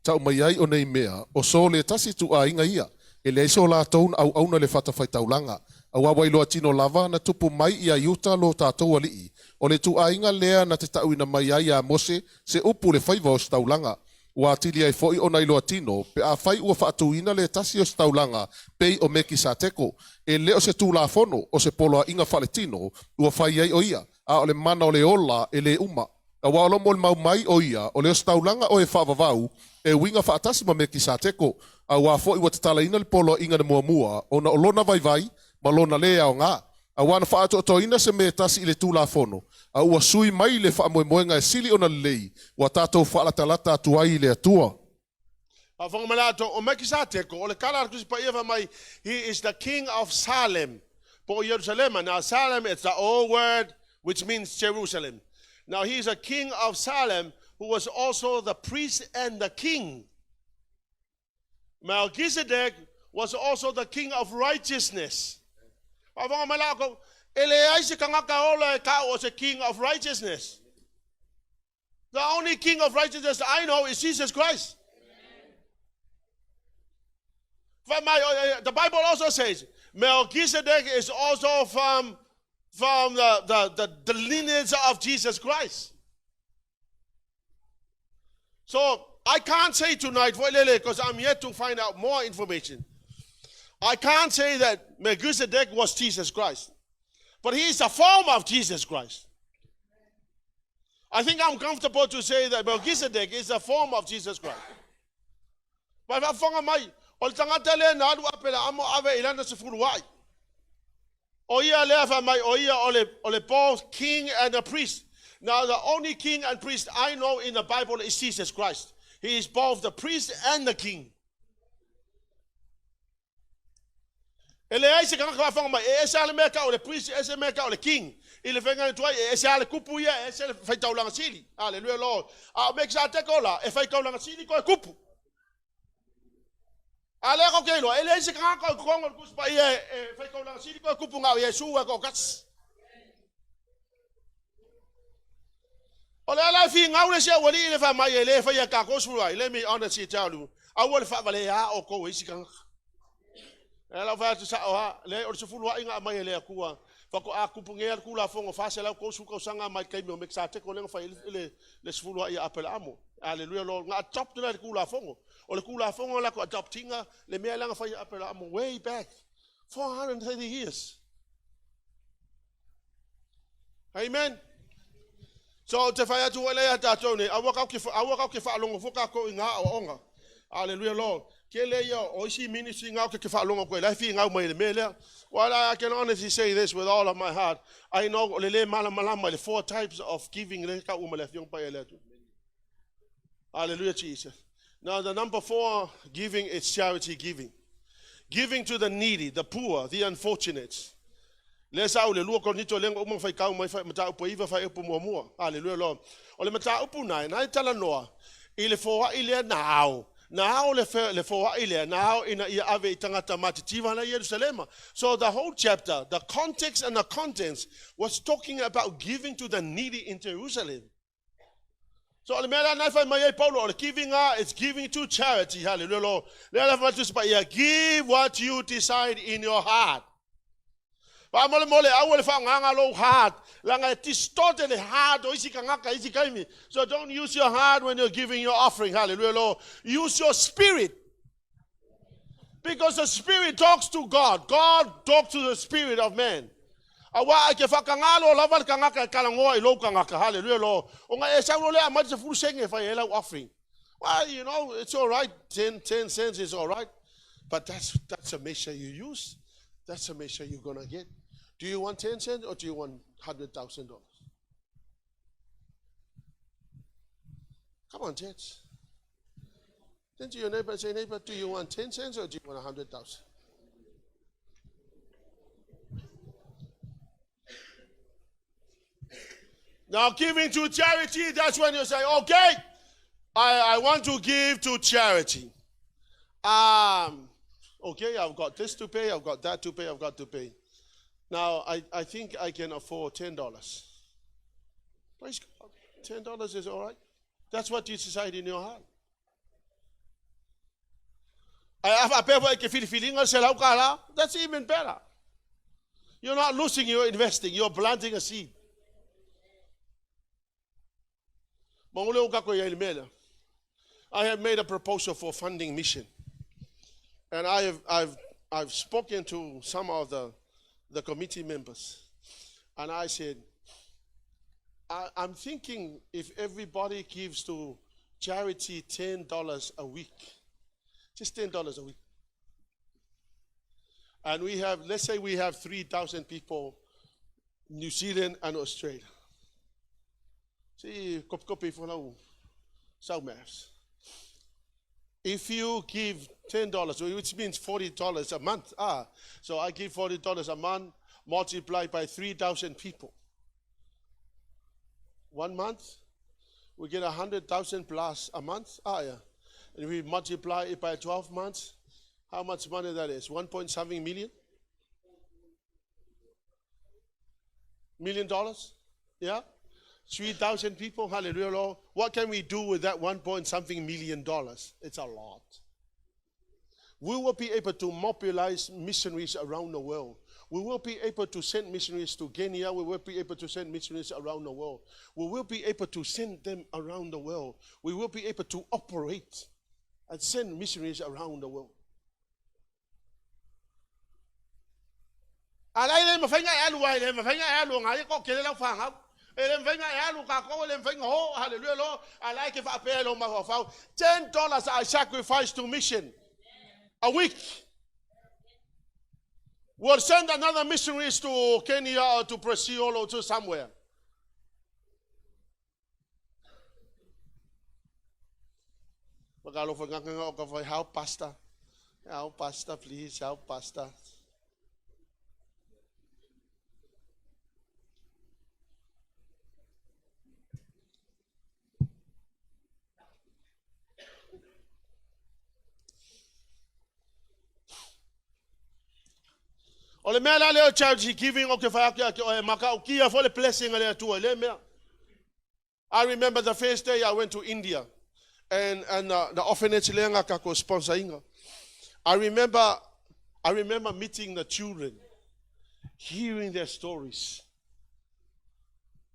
Tau mai ai o nei mea, o so le tasi tu a inga ia, e le iso la taun au au na le fata fai taulanga. A wawa ilo atino lava na tupu mai ia yuta lo tātou alii. O le tu a inga lea na te tau ina mai ai a Mose, se upu le faiva o staulanga. Wa atili ai foi o na ilo atino, pe a fai ua faatu ina le tasi o staulanga, pei o meki sa teko. E leo se tu la fono, o se polo a inga faletino, ua fai ai o ia. A o le mana o le ola e le uma. A walo mo le mau mai o ia, o le staulanga o e whaavavau, e winga whaatasi ma meki sa teko. A wa foi ua tatala ina le polo inga na mua mua, o na olona vai vai, ma lona lea o ngā. A wana whaato to ina se me tasi i le tū la fono. A ua sui mai le whaamoemoenga e sili o na lei, wa tātou whaalatalata atuai le atua. A whangamalato, o meki sa teko, o le kala kusi pa ia mai, he is the king of Salem. Po Jerusalem, now Salem, it's the old word, which means Jerusalem. Now he is a king of Salem, who was also the priest and the king. Melchizedek was also the king of righteousness. The only king of righteousness I know is Jesus Christ. The Bible also says Melchizedek is also from the lineage of Jesus Christ. So I can't say tonight, because I'm yet to find out more information. I can't say that Melchizedek was Jesus Christ. But he is a form of Jesus Christ. I think I'm comfortable to say that Melchizedek is a form of Jesus Christ. But if I mai, o le tangata le na adu apela amo ave ilana se fuluai. O ia le fa mai o ia o le both king and a priest. Now the only king and priest I know in the Bible is Jesus Christ. He is both the priest and the king. Ele ai se kana ka mai e se ale meka o le priest e se meka o le king. Ile venga ni tuai e se ale kupu ia e se fai taulanga sili. Hallelujah Lord. A make sa te kola e fai taulanga sili ko e kupu. Ale ko kelo ele se kana ka kongo ku spa ia e fai taulanga sili ko e kupu nga Yesu ko kats. Ole ala fi ngau le se wali ile fa mai ele fa ya ka ko sura. Let me honestly tell you. I will fa vale ya o ko isi kan. Ela vai te sa le o se fulu inga mai le akua fa ko a kupunge ku la fongo fa se la ko su ko sanga mai kai me meksa te ko le fa le fulu ia apel amo. Hallelujah Lord. Nga top na ku la fongo. O le ku la fongo la ko adoptinga le me la fa ia apel amo way back 430 years. Amen. So te fai atu ele ya tatone awaka ke fa longo foka ko inga o onga. Hallelujah Lord. Kele yo o isi ministry ngau ke fa longo ko la fi ngau mai le mele. Well, I can honestly say this with all of my heart. I know le malama le 4 types of giving le ka uma le fiong pa ele tu. Hallelujah Jesus. Now the number 4 giving is charity giving. Giving to the needy, the poor, the unfortunate. Le sau le lua KORINITO le ngau fai kau mai fai mata upo iva fai upo mua. Hallelujah Lord. O le mata upo nai tala noa. Ile foa ile nao. Now le foa ile now ina ia ave tangata matitiva na Jerusalem. So the whole chapter, the context and the contents was talking about giving to the needy in Jerusalem. So le mera na fai mai Paulo le giving it's giving to charity. Hallelujah Lord. Le give what you decide in your heart. Ba mole awole fa nganga lo heart langa distorted the heart o isikangaka isikaimi. So don't use your heart when you're giving your offering. Hallelujah Lord. Use your spirit. Because the spirit talks to God. God talks to the spirit of man. Awa ke fa kangalo laval kangaka kalangoa ilo kangaka. Hallelujah Lord. O nga esa lo le amadi se fulu senge fa yela offering. Well, you know, it's all right. 10 cents is all right. But that's a measure you use. That's a measure you're going to get. Do you want 10 cents or do you want $100,000? Come on, church. Then to your neighbor, say, neighbor, do you want 10 cents or do you want 100,000? Now, giving to charity, that's when you say, okay, I want to give to charity. Okay, I've got this to pay, I've got that to pay, I've got to pay. Now, I think I can afford $10. Praise God. $10 is all right. That's what you decide in your heart. That's even better. You're not losing, you're investing. You're planting a seed. I have made a proposal for funding mission. And I've spoken to some of the committee members. And I said, I'm thinking if everybody gives to charity $10 a week, just $10 a week. And we have, let's say we have 3,000 people, New Zealand and Australia. See, copy for now, South Maps. If you give $10, which means $40 a month, so I give $40 a month, multiplied by 3,000 people. 1 month, we get 100,000 plus a month. And we multiply it by 12 months. How much money that is? 1.something million? $1 million? Yeah? 3,000 people, hallelujah, Lord. What can we do with that 1.something million? It's a lot. We will be able to mobilize missionaries around the world. We will be able to send missionaries to Kenya. We will be able to send missionaries around the world. We will be able to send them around the world. We will be able to operate and send missionaries around the world. Hallelujah, Lord. I like if I pay $10 I sacrifice to mission a week. We'll send another missionaries to Kenya or to Brazil or to somewhere. Help, Pastor. Help, Pastor, please. Help, Pastor. Ole mela leo charity giving for the blessing. I remember the first day I went to India and the orphanage sponsoring. I remember meeting the children, hearing their stories.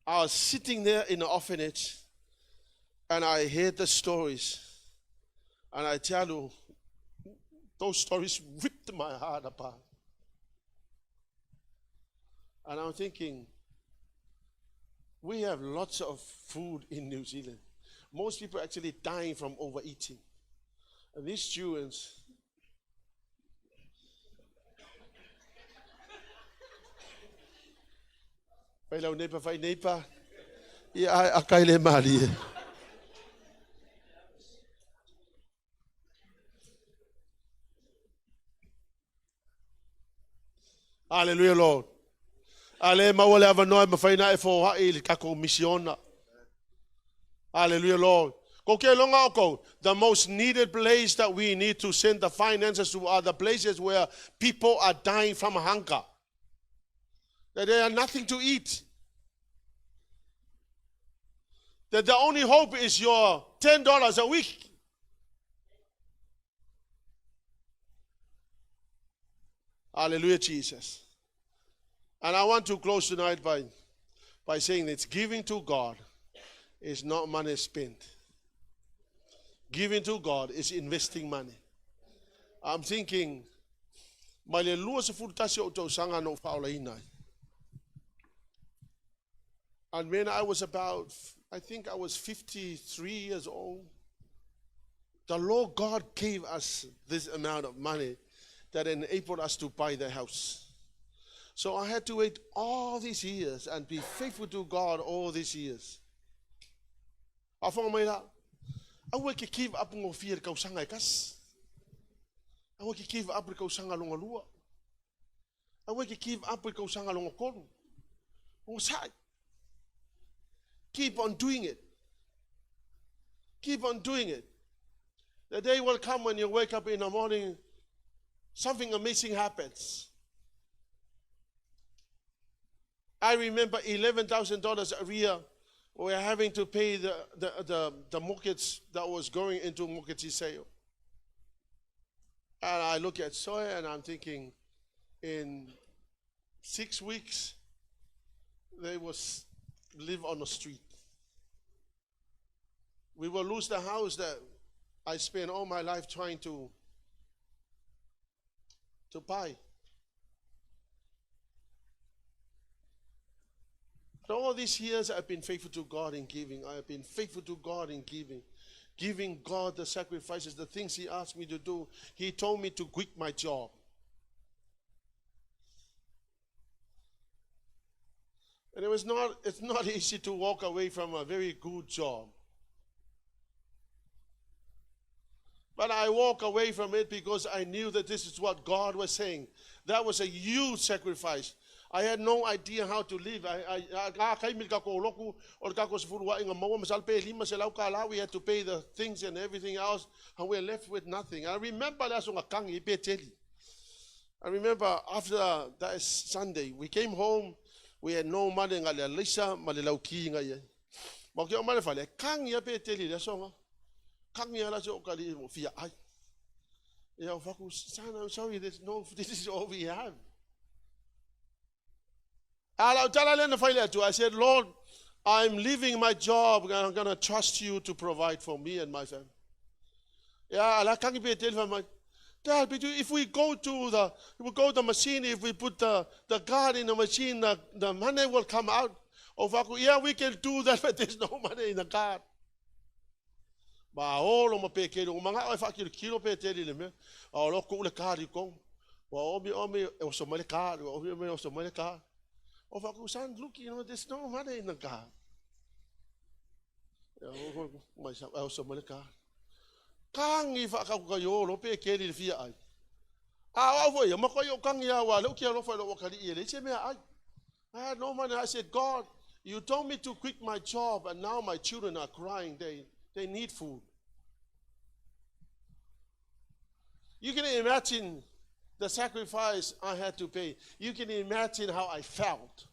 I was sitting there in the orphanage and I heard the stories. And I tell you, those stories ripped my heart apart. And I'm thinking, we have lots of food in New Zealand. Most people are actually dying from overeating. And these students, hallelujah, Lord. Hallelujah, Lord. The most needed place that we need to send the finances to are the places where people are dying from hunger. That they have nothing to eat. That the only hope is your $10 a week. Hallelujah, Jesus. And I want to close tonight by saying that giving to God is not money spent. Giving to God is investing money. I'm thinking, and when I was about, I think I was 53 years old, the Lord God gave us this amount of money that enabled us to buy the house. So I had to wait all these years and be faithful to God all these years. I want to give up on fear kausangai. I want to give up kausanga longa lua. I want to give up kausanga longa kono. Keep on doing it. Keep on doing it. The day will come when you wake up in the morning, something amazing happens. I remember $11,000 a year. We were having to pay the mortgage that was going into mortgage sale. And I look at Sawyer and I'm thinking, in 6 weeks, they will live on the street. We will lose the house that I spent all my life trying to buy. But all these years I've been faithful to God in giving. I have been faithful to God in giving. Giving God the sacrifices, the things He asked me to do. He told me to quit my job. And it's not easy to walk away from a very good job. But I walk away from it because I knew that this is what God was saying. That was a huge sacrifice. I had no idea how to live. We had to pay the things and everything else, and we're left with nothing. I remember after that Sunday, we came home, we had no money. I'm sorry, this is all we have. I said, Lord, I'm leaving my job and I'm going to trust you to provide for me and my family. Dad, if we go to the machine, if we put the card in the machine, the money will come out. Yeah, we can do that, but there's no money in the card. Look, there's no money in the card. I had no money. I said, God, you told me to quit my job, and now my children are crying. They need food. You can imagine the sacrifice I had to pay. You can imagine how I felt.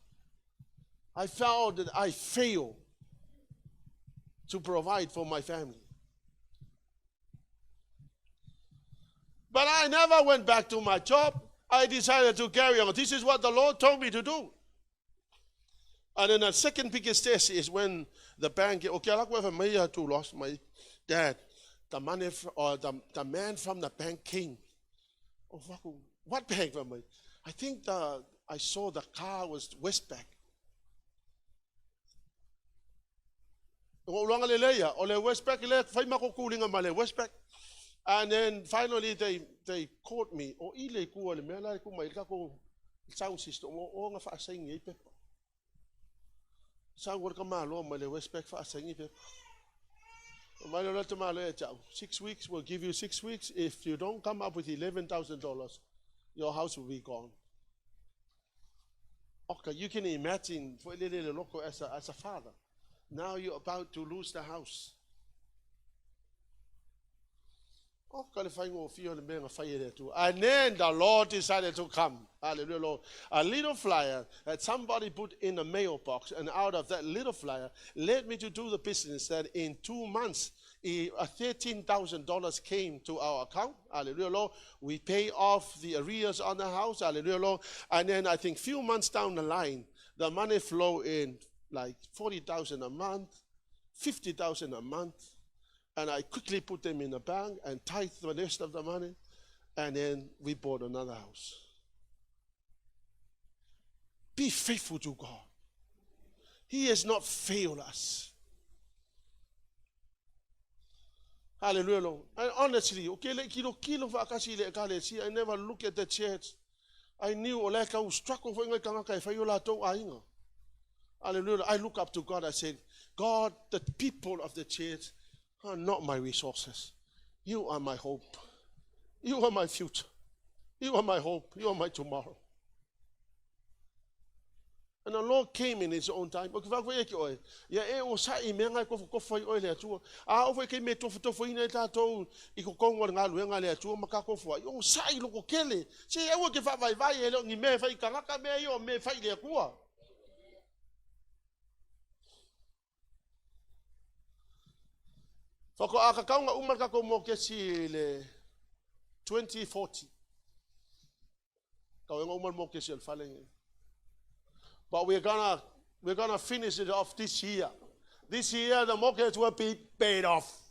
I felt that I failed to provide for my family. But I never went back to my job. I decided to carry on. This is what the Lord told me to do. And then the second biggest test is when the bank, okay, I lost my dad. The money, or the man from the bank came. What bank from me? I think I saw the car was Westpac. And then finally they caught me. Sound system. So 6 weeks, we'll give you 6 weeks. If you don't come up with $11,000, your house will be gone. Okay, you can imagine as a father. Now you're about to lose the house. And then the Lord decided to come. Hallelujah, Lord. A little flyer that somebody put in a mailbox, and out of that little flyer led me to do the business that in 2 months, $13,000 came to our account. Hallelujah, Lord. We pay off the arrears on the house. Hallelujah, Lord. And then I think few months down the line, the money flow in like $40,000 a month, $50,000 a month. And I quickly put them in the bank and tithe the rest of the money. And then we bought another house. Be faithful to God. He has not failed us. Hallelujah, Lord. And honestly, I never look at the church. I knew Oleka struggle for Hallelujah. I look up to God. I said, God, the people of the church are not my resources. You are my hope. You are my future. You are my hope. You are my tomorrow. And the Lord came in His own time. 2040. But we're gonna finish it off this year. This year the mortgage will be paid off.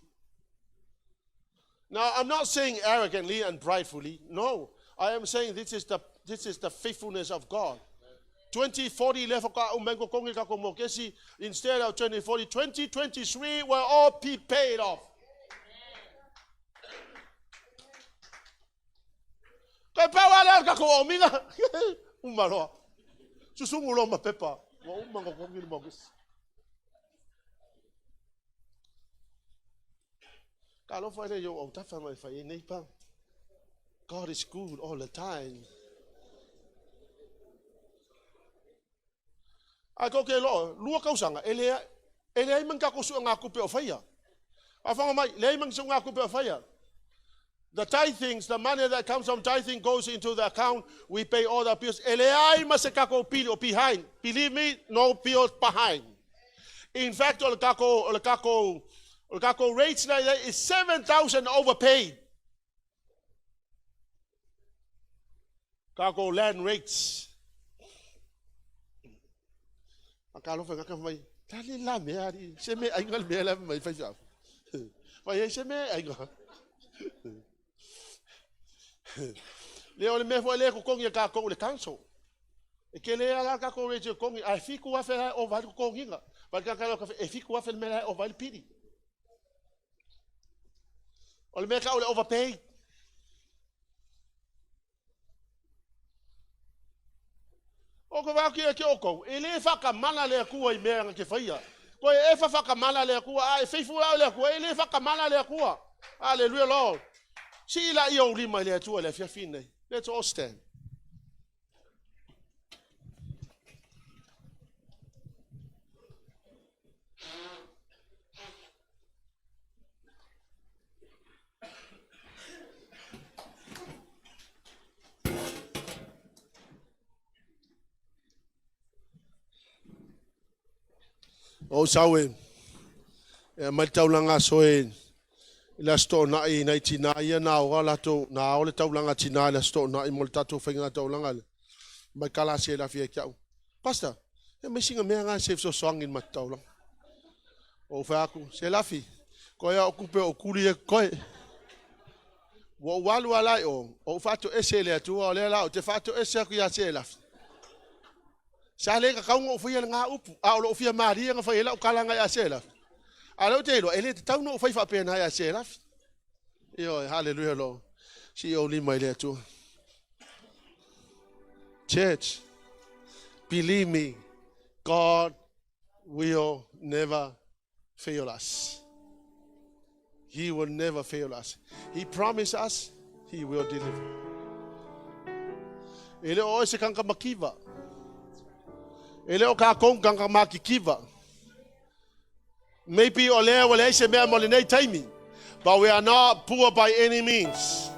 Now I'm not saying arrogantly and pridefully. No, I am saying this is the faithfulness of God. 2040 instead of 2040, 2023 will all be paid off. Kaya pawala ka ko ominga. Umalo. Susungulo mapepa. Wa umang ko ngil mogis. Kalo fa le yo ota fa mai fa nei pa. God is good all the time. Ako ke lo, lua kau sanga ele man ka ko su nga ku pe o faya. Afanga mai le man su nga ku pe o faya. The tithings, the money that comes from tithing goes into the account. We pay all the bills. Eleai masakako pilo behind. Believe me, no bills behind. In fact, the kako rates is 7,000 overpaid. Kako land rates. Akalo fa ngaka mai. Tali la me ari. Seme aingal me la mai fa ja. Mai seme aingal. Leo le me foi le ko kongi ka ko le kanso. E ke le ala ka ko reje kongi ai fiku wa fe o va ko kongi nga. Ba ka ka e fiku wa fe me o va pidi. O le me ka o le overpay. O ko va ki e ke o ko. E le fa ka mana le ku i me nga ke faia. Ko e fa ka mana le ku ai fifu le ku e le fa ka mana le ku. Hallelujah Lord. Sila iyo lima le tu le fia fine. Let's all stand. O sawe. Mai taulanga soe. La sto na I na tina ia na o la to na o le taulanga tina la sto na I mo tato fenga taulanga mai kala se la fia kiau pastor e me singa me nga se so song in ma taulanga o fa ku se la fi ko ya okupe o kuli e ko wo walu ala o fa to ese le tu o le la o te fa to ese ku ya se la sa le ka ngo fia nga upu a o fia maria nga fa ela o kala nga ya se la alo te lo ele tau no fai fa pena ya se la yo hallelujah Lord she only my le tu church believe me God will never fail us. He will never fail us. He promised us he will deliver. Ele o se kanka makiva. Ele o ka kong kanka makikiva. Maybe ole wale se me molinei timing, but we are not poor by any means.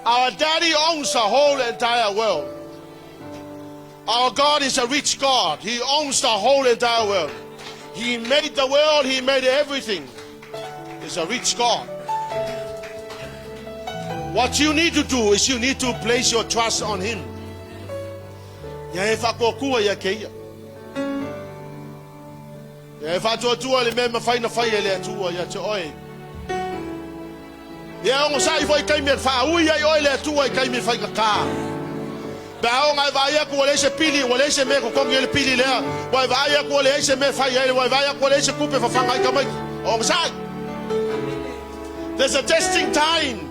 Our daddy owns the whole entire world. Our God is a rich God. He owns the whole entire world. He made the world, he made everything. He's a rich God. What you need to do is you need to place your trust on him. Ya fa ko ku ya ke. Ya fa to tu le me fa na fa le tu ya che oi. Ya on sa I foi kai me fa u ya oi le tu ai kai me fa ka. Ba o ngai va ya ko le se pili, o le se me ko le pili le. Wa va ya ko le se me fa ya, wa va ya ko le se kupe fa fa ngai ka mai. On sa. There's a testing time.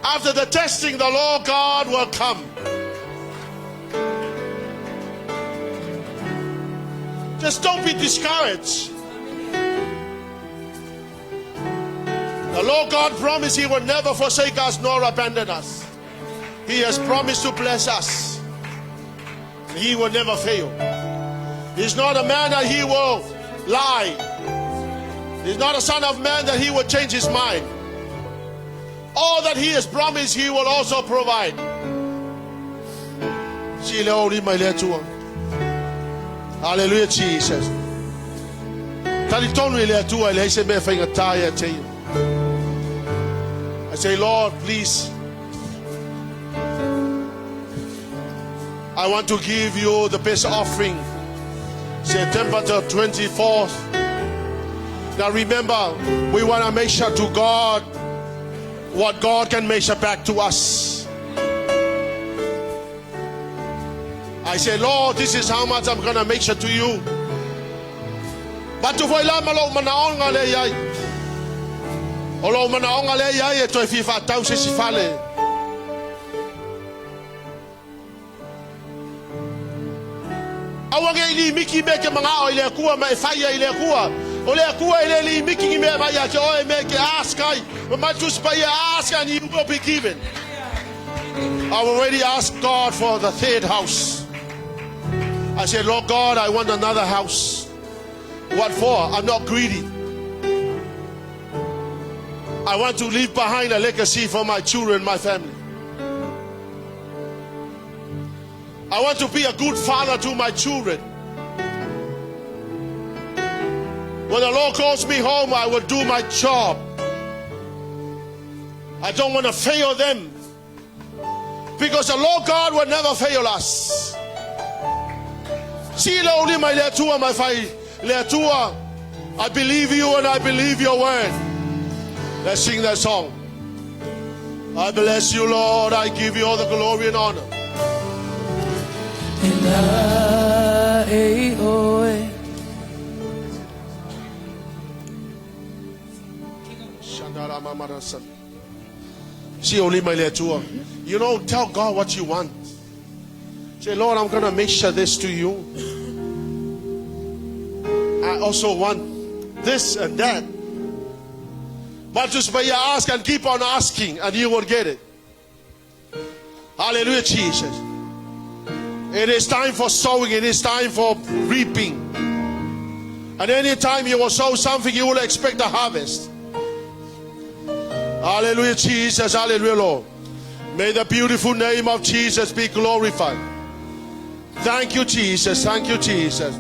After the testing, the Lord God will come. Just don't be discouraged. The Lord God promised he will never forsake us nor abandon us. He has promised to bless us. He will never fail. He's not a man that he will lie. He's not a son of man that he will change his mind. All that he has promised, he will also provide. Hallelujah, Jesus. Talitonu ile atua ile se me whainga tae te. I say, Lord, please, I want to give you the best offering. September the 24th. Now remember, we want to measure to God what God can measure back to us. I say, Lord, this is how much I'm going to measure to you. But to voila malo manaonga le yai. Olo manaonga le yai to fifa tau se sifale. Awange ili miki meke mga ile kuwa ma fire ile kuwa. Ole kuwa ile ili miki me ma ya o meke ask I. Ma just by ask and you will be given. I already asked God for the third house. I said, Lord God, I want another house. What for? I'm not greedy. I want to leave behind a legacy for my children, my family. I want to be a good father to my children. When the Lord calls me home, I will do my job. I don't want to fail them. Because the Lord God will never fail us. See, only my letua, my fai letua. I believe you and I believe your word. Let's sing that song. I bless you, Lord. I give you all the glory and honor. See, only my letua. You know, tell God what you want. Say, Lord, I'm going to make sure this to you. I also want this and that. But just by you ask and keep on asking and you will get it. Hallelujah, Jesus. It is time for sowing. It is time for reaping. And anytime you will sow something, you will expect a harvest. Hallelujah, Jesus. Hallelujah, Lord. May the beautiful name of Jesus be glorified. Thank you, Jesus. Thank you, Jesus.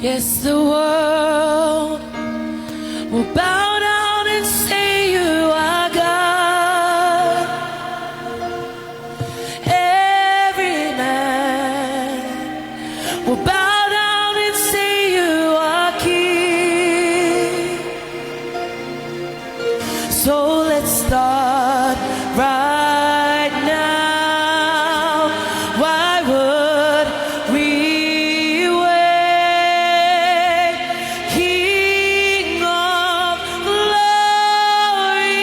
Yes, the world will bow down and say you are God. Every man will bow down and say you are King. So let's start right now. Why would we wait? King of glory,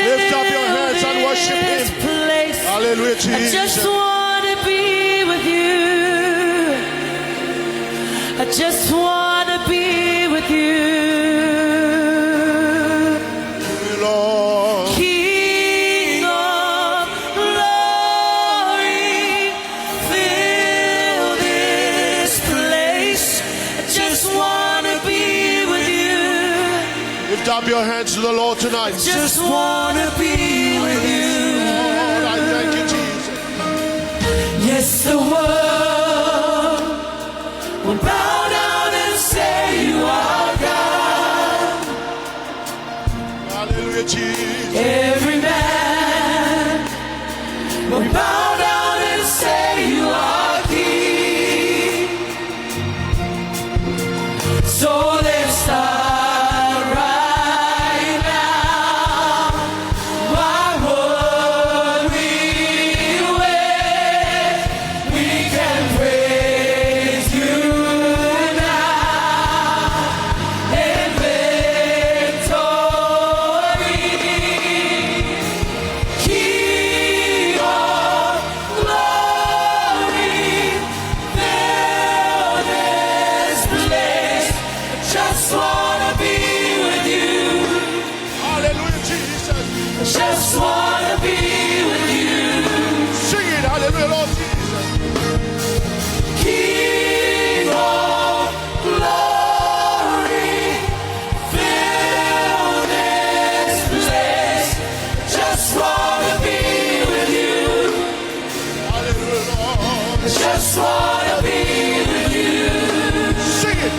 Lift up your hands and worship Him. place. Hallelujah, I just Jesus. want to be with you. I just want to be with you. Lord. King of glory, fill this place. I just want to be with you. Lift up your hands to the Lord tonight. Just want to be with you. Lord, I thank you, Jesus. Yes, the world will bow down and say you are God. Hallelujah, Jesus. Every man will bow down and say you are King. So let's start right now. Why would we wait? We can praise you now in victory. King of glory, fill this place. I just wanna be with you. Hallelujah, Jesus. I just wanna be with you. Sing it. Hallelujah, Lord Jesus. King of glory, fill this place. Just wanna be with you. Hallelujah, Lord. Just wanna be with you. Sing it.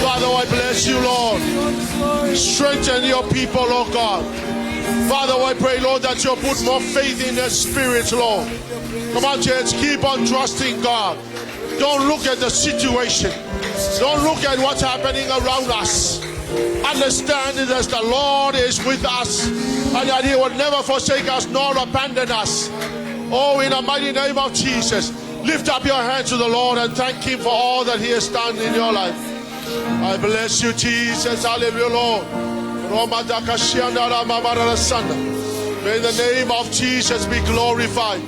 Father, I bless you, Lord. Strengthen your people, Lord God. Father, I pray, Lord, that you'll put more faith in their spirits, Lord. Come on, church, keep on trusting God. Don't look at the situation. Don't look at what's happening around us. Understand that the Lord is with us and that He will never forsake us nor abandon us. Oh, in the mighty name of Jesus, lift up your hands to the Lord and thank Him for all that He has done in your life. I bless you, Jesus. Hallelujah, Lord. May the name of Jesus be glorified.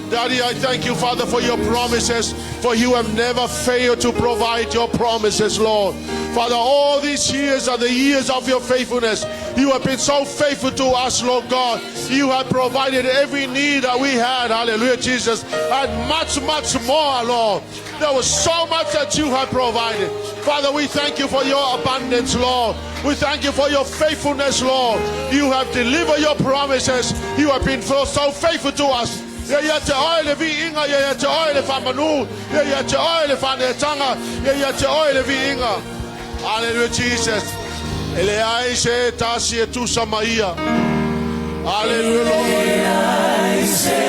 Daddy, I thank you, Father, for your promises, for you have never failed to provide your promises, Lord. Father, all these years are the years of your faithfulness. You have been so faithful to us, Lord God. You have provided every need that we had, hallelujah, Jesus, and much, much more, Lord. There was so much that you have provided. Father, we thank you for your abundance, Lord. We thank you for your faithfulness, Lord. You have delivered your promises. You have been so faithful to us. Hallelujah, Jesus.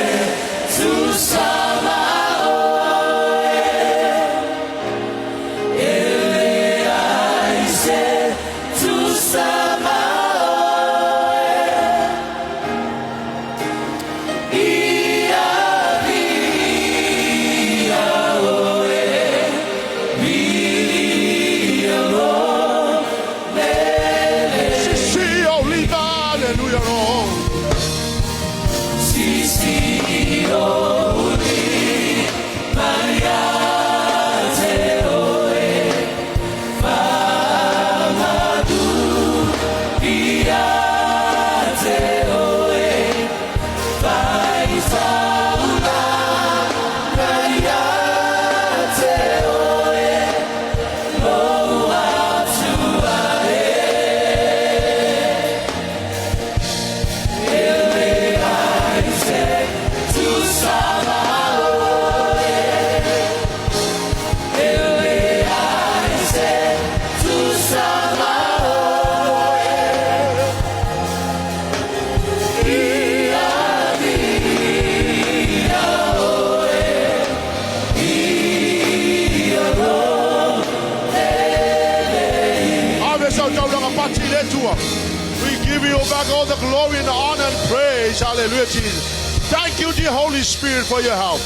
We give you back all the glory and the honor and praise. Hallelujah, Jesus. Thank you, dear Holy Spirit, for your help.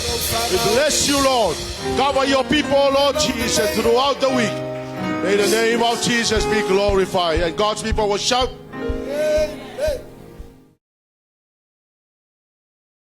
We bless you, Lord. Cover your people, Lord Jesus, throughout the week. May the name of Jesus be glorified. And God's people will shout.